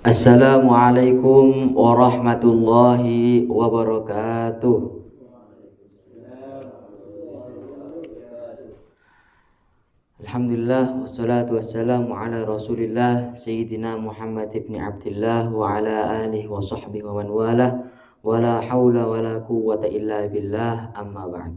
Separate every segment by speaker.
Speaker 1: Assalamualaikum warahmatullahi wabarakatuh. Alhamdulillah wassalatu wassalamu ala Rasulillah Sayyidina Muhammad ibn Abdillah wa ala alihi wa sahbihi wa man walah wa la hawla wa la quwwata illa billah, amma ba'd.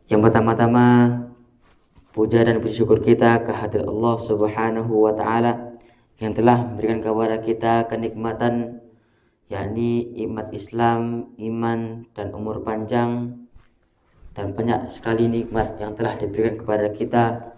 Speaker 1: Yang pertama-tama, puja dan puji syukur kita kehadirat Allah Subhanahu wa taala yang telah memberikan kepada kita kenikmatan, yakni nikmat Islam, iman dan umur panjang, dan banyak sekali nikmat yang telah diberikan kepada kita.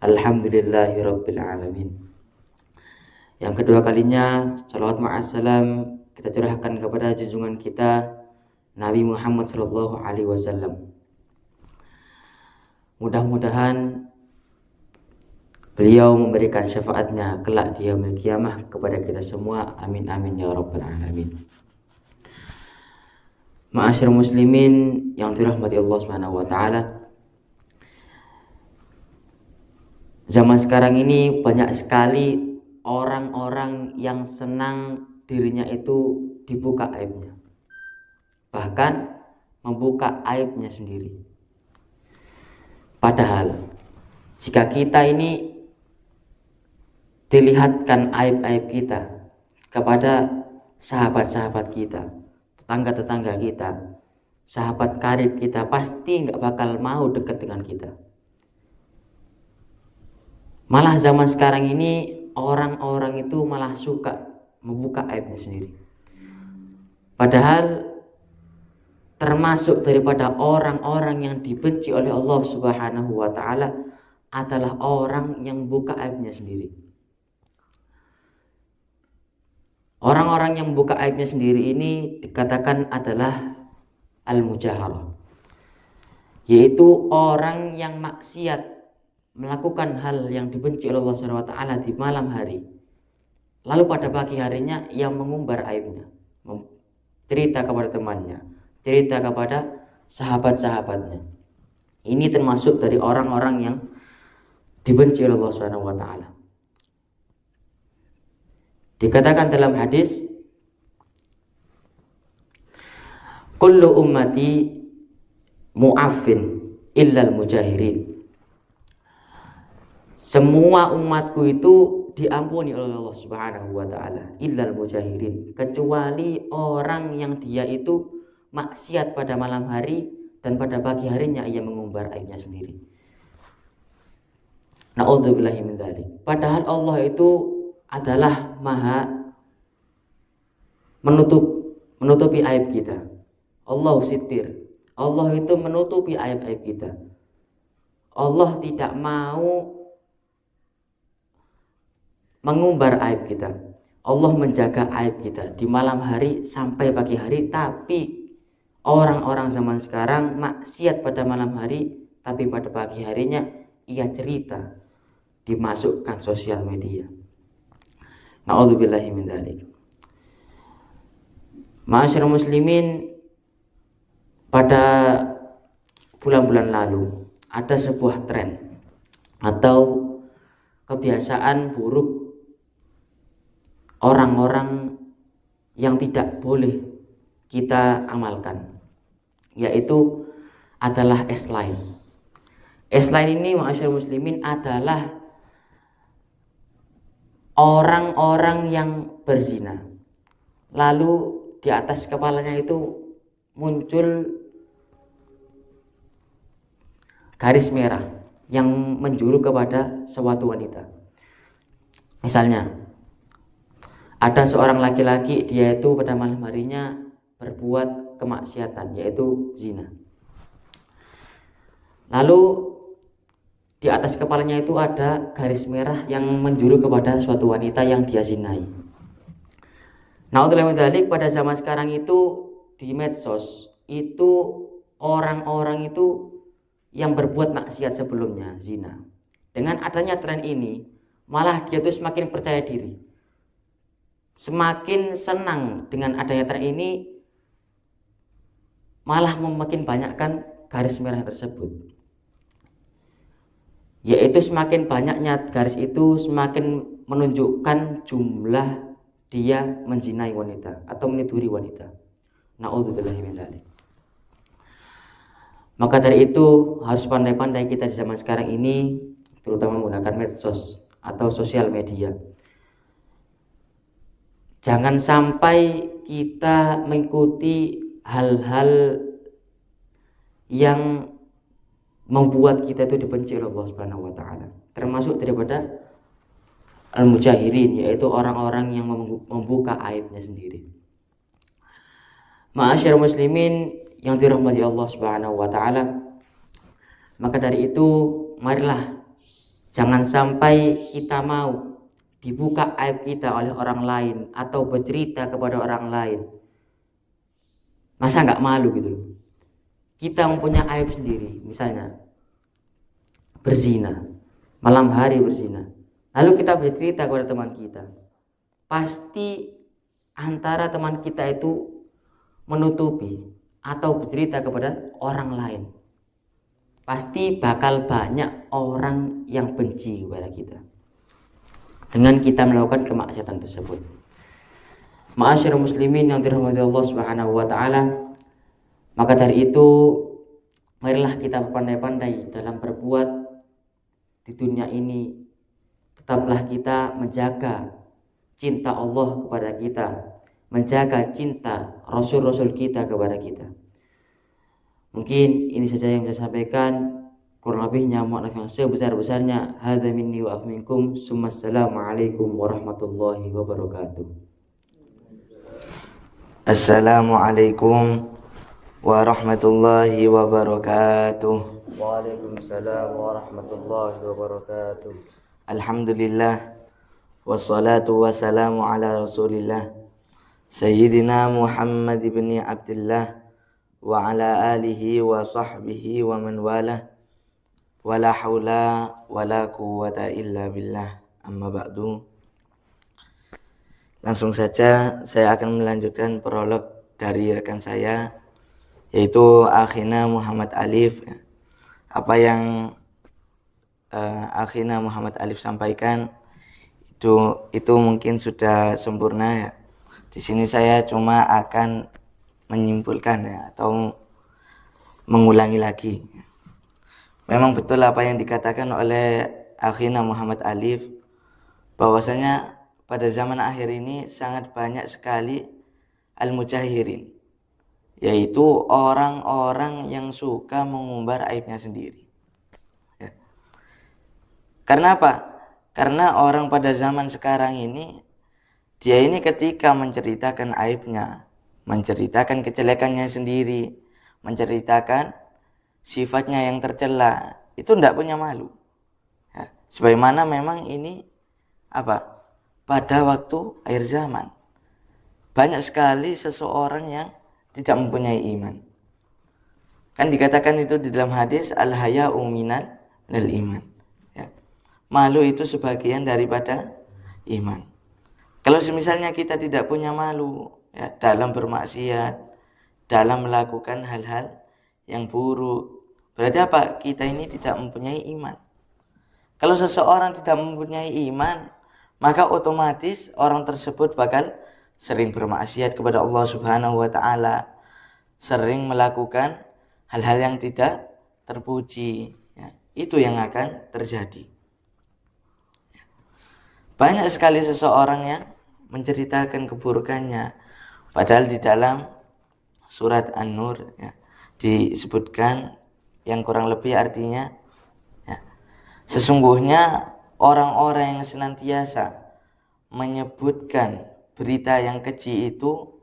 Speaker 1: Alhamdulillahirabbil alamin. Yang kedua kalinya, salawat ma'assalam kita curahkan kepada junjungan kita Nabi Muhammad sallallahu alaihi wasallam. Mudah-mudahan beliau memberikan syafaatnya kelak di yaumil qiyamah kepada kita semua. Amin amin ya rabbal alamin. Ma'asyiral muslimin yang dirahmati Allah Subhanahu wa taala. Zaman sekarang ini banyak sekali orang-orang yang senang dirinya itu dibuka aibnya. Bahkan membuka aibnya sendiri. Padahal jika kita ini dilihatkan aib-aib kita kepada sahabat-sahabat kita, tetangga-tetangga kita, sahabat karib kita, pasti nggak bakal mau dekat dengan kita. Malah zaman sekarang ini orang-orang itu malah suka membuka aibnya sendiri. Padahal termasuk daripada orang-orang yang dibenci oleh Allah Subhanahu wa taala adalah orang yang buka aibnya sendiri. Orang-orang yang buka aibnya sendiri ini dikatakan adalah al-mujaharah, yaitu orang yang maksiat, melakukan hal yang dibenci oleh Allah Subhanahu wa taala di malam hari, lalu pada pagi harinya yang mengumbar aibnya, cerita kepada temannya, cerita kepada sahabat-sahabatnya. Ini termasuk dari orang-orang yang dibenci oleh Allah Subhanahu wa taala. Dikatakan dalam hadis, kullu ummati mu'affin illal mujahirin. Semua umatku itu diampuni oleh Allah Subhanahu wa taala, illal mujahirin, kecuali orang yang dia itu maksiat pada malam hari dan pada pagi harinya ia mengumbar aibnya sendiri. Na'udzubillahi min dzalik. Padahal Allah itu adalah maha menutupi aib kita. Allah sitir. Allah itu menutupi aib-aib kita. Allah tidak mau mengumbar aib kita. Allah menjaga aib kita di malam hari sampai pagi hari. Tapi orang-orang zaman sekarang maksiat pada malam hari, tapi pada pagi harinya ia cerita, dimasukkan sosial media. Na'udzubillahi min dzalik. Ma'asyiral muslimin, pada bulan-bulan lalu ada sebuah tren atau kebiasaan buruk orang-orang yang tidak boleh kita amalkan, yaitu adalah S-line. S-line ini, ma'asyiral muslimin, adalah orang-orang yang berzina, lalu di atas kepalanya itu muncul garis merah yang menjuru kepada suatu wanita. Misalnya, ada seorang laki-laki, dia itu pada malam harinya berbuat kemaksiatan, yaitu zina. Lalu di atas kepalanya itu ada garis merah yang menjuru kepada suatu wanita yang dia zinai. Na'udzubillahi pada zaman sekarang itu di medsos itu orang-orang itu yang berbuat maksiat sebelumnya, zina. Dengan adanya tren ini, malah dia itu semakin percaya diri, semakin senang dengan adanya tren ini, malah memakin banyakkan garis merah tersebut. Yaitu semakin banyaknya garis itu, semakin menunjukkan jumlah dia menzinai wanita atau meniduri wanita. Na'udzubillahi min dzalik. Maka dari itu harus pandai-pandai kita di zaman sekarang ini, terutama menggunakan medsos atau sosial media. Jangan sampai kita mengikuti hal-hal yang membuat kita itu dibenci oleh Allah Subhanahu wa taala. Termasuk daripada al-mujahirin, yaitu orang-orang yang membuka aibnya sendiri. Ma'asyiral muslimin yang dirahmati Allah Subhanahu wa taala, maka dari itu marilah jangan sampai kita mau dibuka aib kita oleh orang lain atau bercerita kepada orang lain. Masa nggak malu gitu loh. Kita mempunyai aib sendiri, misalnya berzina, malam hari berzina. Lalu kita bercerita kepada teman kita. Pasti antara teman kita itu menutupi atau bercerita kepada orang lain. Pasti bakal banyak orang yang benci kepada kita dengan kita melakukan kemaksiatan tersebut. Ma'asyiral muslimin yang dirahmati Allah Subhanahu wa taala, maka dari itu marilah kita berpandai-pandai dalam berbuat di dunia ini. Tetaplah kita menjaga cinta Allah kepada kita, menjaga cinta Rasul-Rasul kita kepada kita. Mungkin ini saja yang saya sampaikan. Kurang lebihnya mohon maaf yang sebesar-besarnya. Hadza minni wa minkum. Assalamualaikum warahmatullahi wabarakatuh.
Speaker 2: Assalamualaikum warahmatullahi wabarakatuh.
Speaker 1: Waalaikumsalam warahmatullahi wabarakatuh.
Speaker 2: Alhamdulillah wassalatu wassalamu ala Rasulillah Sayyidina Muhammad ibn Abdullah wa ala alihi wa sahbihi wa man walah, wala haula wala quwwata illa billah, amma ba'du. Langsung saja saya akan melanjutkan prolog dari rekan saya, yaitu akhina Muhammad Alif. Apa yang akhina Muhammad Alif sampaikan itu mungkin sudah sempurna ya. Di sini saya cuma akan menyimpulkan ya, atau mengulangi lagi. Memang betul apa yang dikatakan oleh akhina Muhammad Alif, bahwasanya pada zaman akhir ini sangat banyak sekali al-mujahirin, yaitu orang-orang yang suka mengumbar aibnya sendiri. Ya. Karena apa? Karena orang pada zaman sekarang ini, dia ini ketika menceritakan aibnya, menceritakan kejelekannya sendiri, menceritakan sifatnya yang tercela, itu tidak punya malu. Ya. Sebagaimana memang ini apa? Pada waktu akhir zaman banyak sekali seseorang yang tidak mempunyai iman. Kan dikatakan itu di dalam hadis, al-haya'u minal iman. Ya. Malu itu sebagian daripada iman. Kalau misalnya kita tidak punya malu ya, dalam bermaksiat, dalam melakukan hal-hal yang buruk, berarti apa? Kita ini tidak mempunyai iman. Kalau seseorang tidak mempunyai iman, maka otomatis orang tersebut bakal sering bermaksiat kepada Allah Subhanahu wa taala, sering melakukan hal-hal yang tidak terpuji. Ya, itu yang akan terjadi. Banyak sekali seseorang yang menceritakan keburukannya, padahal di dalam surat An-Nur ya, disebutkan yang kurang lebih artinya ya, sesungguhnya orang-orang yang senantiasa menyebutkan berita yang keji itu,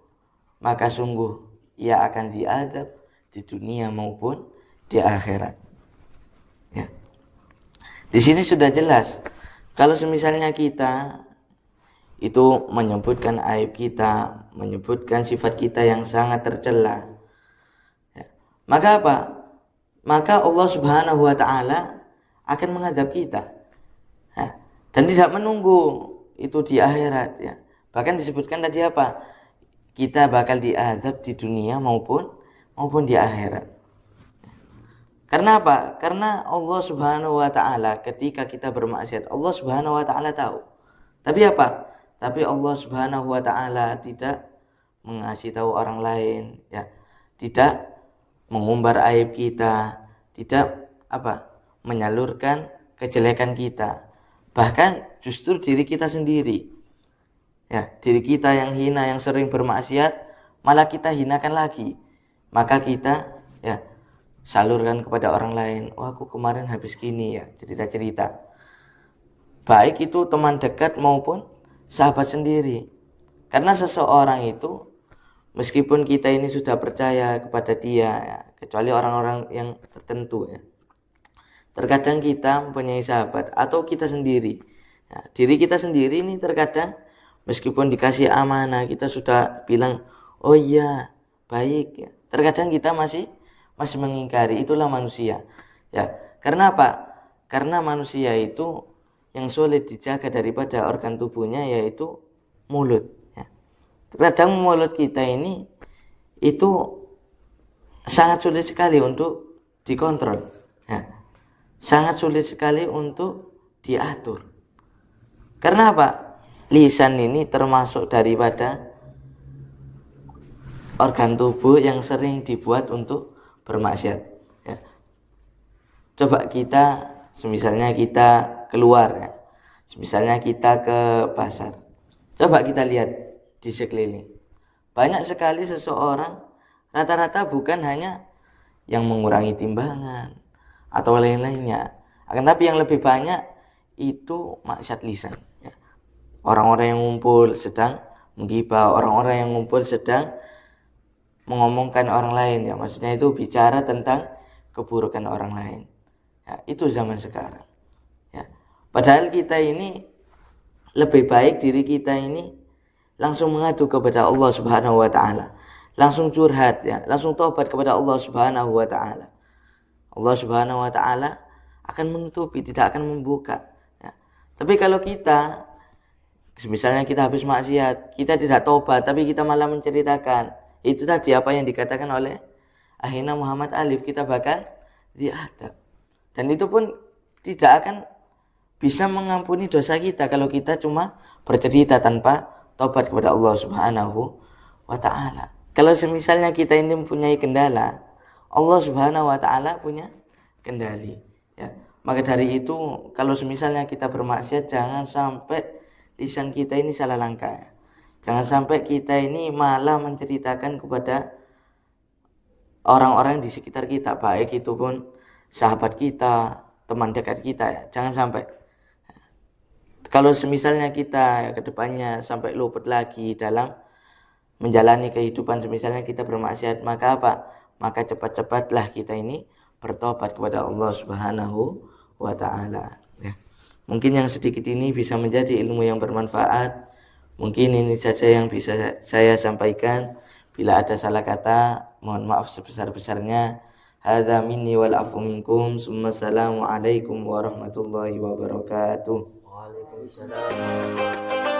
Speaker 2: maka sungguh ia akan diadab di dunia maupun di akhirat. Ya. Di sini sudah jelas, kalau semisalnya kita itu menyebutkan aib kita, menyebutkan sifat kita yang sangat tercela, ya, maka apa? Maka Allah Subhanahu wa taala akan mengadab kita. Ya, dan tidak menunggu itu di akhirat ya. Bahkan disebutkan tadi apa? Kita bakal diadab di dunia maupun di akhirat. Karena apa? Karena Allah Subhanahu wa taala ketika kita bermaksiat, Allah Subhanahu wa taala tahu. Tapi apa? Tapi Allah Subhanahu wa taala tidak mengasih tahu orang lain, ya. Tidak mengumbar aib kita, tidak menyalurkan kejelekan kita. Bahkan justru diri kita sendiri. Ya, diri kita yang hina, yang sering bermaksiat, malah kita hinakan lagi. Maka kita ya salurkan kepada orang lain. Wah, aku kemarin habis gini ya, cerita-cerita. Baik itu teman dekat maupun sahabat sendiri. Karena seseorang itu, meskipun kita ini sudah percaya kepada dia, ya, kecuali orang-orang yang tertentu, ya. Terkadang kita mempunyai sahabat atau kita sendiri. Ya, diri kita sendiri ini terkadang meskipun dikasih amanah, kita sudah bilang, oh iya, baik. Ya. Terkadang kita masih mengingkari. Itulah manusia. Ya, karena apa? Karena manusia itu yang sulit dijaga daripada organ tubuhnya yaitu mulut. Ya. Terkadang mulut kita ini itu sangat sulit sekali untuk dikontrol. Ya. Sangat sulit sekali untuk diatur. Karena apa? Lisan ini termasuk daripada organ tubuh yang sering dibuat untuk bermaksiat. Ya. Coba kita, misalnya kita keluar, ya. Misalnya kita ke pasar. Coba kita lihat di sekeliling. Banyak sekali seseorang, rata-rata bukan hanya yang mengurangi timbangan atau lain-lainnya, akan tapi yang lebih banyak itu maksiat lisan. Ya. Orang-orang yang ngumpul sedang menggibah, orang-orang yang ngumpul sedang mengomongkan orang lain, ya, maksudnya itu bicara tentang keburukan orang lain. Ya, itu zaman sekarang. Ya. Padahal kita ini lebih baik diri kita ini langsung mengadu kepada Allah Subhanahu wa taala. Langsung curhat, ya, langsung taubat kepada Allah Subhanahu wa taala. Allah Subhanahu wa taala akan menutupi, tidak akan membuka. Ya. Tapi kalau kita, misalnya kita habis maksiat, kita tidak taubat, tapi kita malah menceritakan, itu tadi apa yang dikatakan oleh akhirnya Muhammad Alif, kita bakal diadab. Dan itu pun tidak akan bisa mengampuni dosa kita kalau kita cuma bercerita tanpa taubat kepada Allah Subhanahu wa taala. Kalau misalnya kita ini mempunyai kendala, Allah Subhanahu wa taala punya kendali, ya. Maka dari itu kalau misalnya kita bermaksiat, jangan sampai lisan kita ini salah langkah. Ya. Jangan sampai kita ini malah menceritakan kepada orang-orang di sekitar kita, baik itu pun sahabat kita, teman dekat kita, ya. Jangan sampai. Kalau misalnya kita ke depannya sampai luput lagi dalam menjalani kehidupan, misalnya kita bermaksiat, maka apa? Maka cepat-cepatlah kita ini bertobat kepada Allah Subhanahu wa taala. Ya. Mungkin yang sedikit ini bisa menjadi ilmu yang bermanfaat. Mungkin ini saja yang bisa saya sampaikan. Bila ada salah kata, mohon maaf sebesar-besarnya. Hadza minni wal afu minkum. Assalamualaikum warahmatullahi wabarakatuh. Waalaikumsalam.